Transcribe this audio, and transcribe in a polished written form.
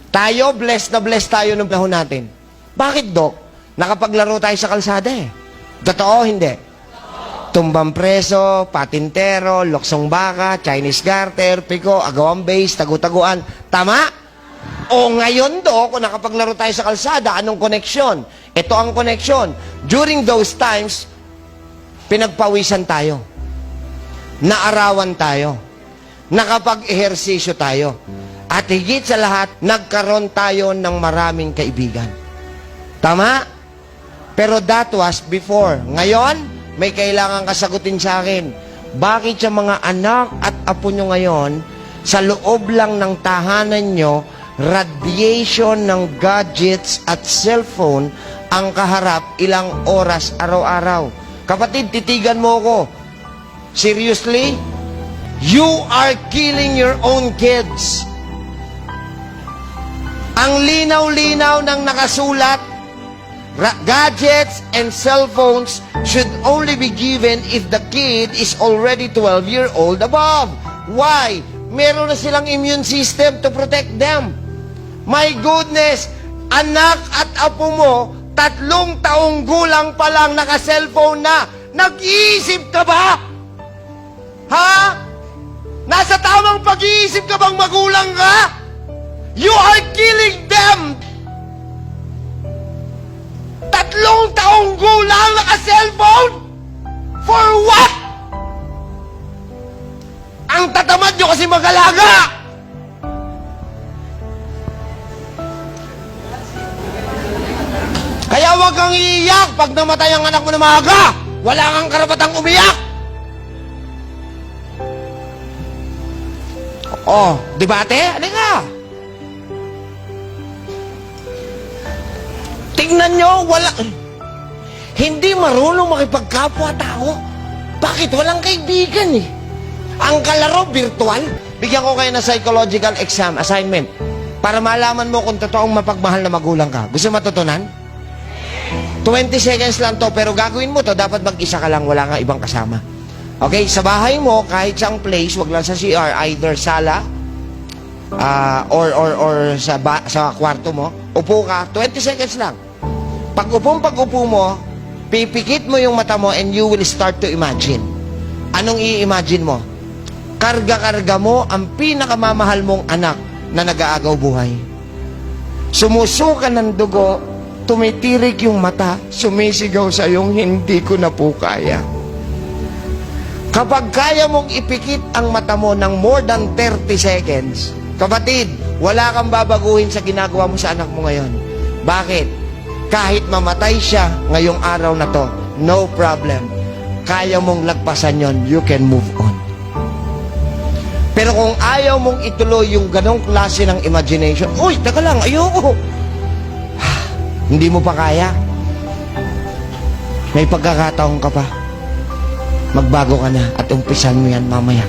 Tayo, blessed na blessed tayo nung panahon natin. Bakit, Dok? Nakapaglaro tayo sa kalsada eh. Totoo, hindi? Tumbang preso, patintero, loksong baka, Chinese garter, piko, agawang base, tagu-taguan. Tama? O ngayon, Dok, kung nakapaglaro tayo sa kalsada, anong koneksyon? Ito ang koneksyon. During those times, pinagpawisan tayo. Naarawan tayo. Nakapag-ehersisyo tayo. At higit sa lahat, nagkaroon tayo ng maraming kaibigan. Tama? Pero that was before. Ngayon, may kailangan kasagutin sa akin. Bakit sa mga anak at apo nyo ngayon, sa loob lang ng tahanan nyo, radiation ng gadgets at cellphone ang kaharap ilang oras araw-araw? Kapatid, titigan mo ko. Seriously? You are killing your own kids. Ang linaw-linaw ng nakasulat, gadgets and cell phones should only be given if the kid is already 12 years old above. Why? Meron na silang immune system to protect them. My goodness, anak at apo mo, 3 taong gulang pa lang naka-cellphone na. Nag-iisip ka ba? Ha? Nasa tamang pag-iisip ka bang magulang ka? You are killing them! 3 taong gulang naka-cellphone? For what? Ang tatamad nyo kasi mag-alaga! Kaya huwag kang iiyak pag namatay ang anak mo na maaga. Wala kang karapatang umiyak. Oh, debate? Ano nga? Tingnan nyo, wala... Hindi marunong makipagkapwa-tao. Bakit? Walang kaibigan eh. Ang kalaro, virtual. Bigyan ko kayo ng psychological exam assignment para malaman mo kung totoong mapagmahal na magulang ka. Gusto matutunan? 20 seconds lang to, pero gagawin mo to, dapat mag-isa ka lang, wala kang ibang kasama. Okay? Sa bahay mo, kahit saang place, wag lang sa CR, either sala, or sa kwarto mo, upo ka, 20 seconds lang. Pag-upo mo, pipikit mo yung mata mo and you will start to imagine. Anong i-imagine mo? Karga-karga mo ang pinakamamahal mong anak na nag-aagaw buhay. Sumusuka ng dugo, tumitirik yung mata, sumisigaw sa iyong hindi ko na po kaya. Kapag kaya mong ipikit ang mata mo ng more than 30 seconds, kapatid, wala kang babaguhin sa ginagawa mo sa anak mo ngayon. Bakit? Kahit mamatay siya ngayong araw na to, no problem. Kaya mong lagpasan yon, you can move on. Pero kung ayaw mong ituloy yung ganong klase ng imagination, uy, taka lang, ayoko. Hindi mo pa kaya. May pagkakataon ka pa. Magbago ka na at umpisan mo yan mamaya.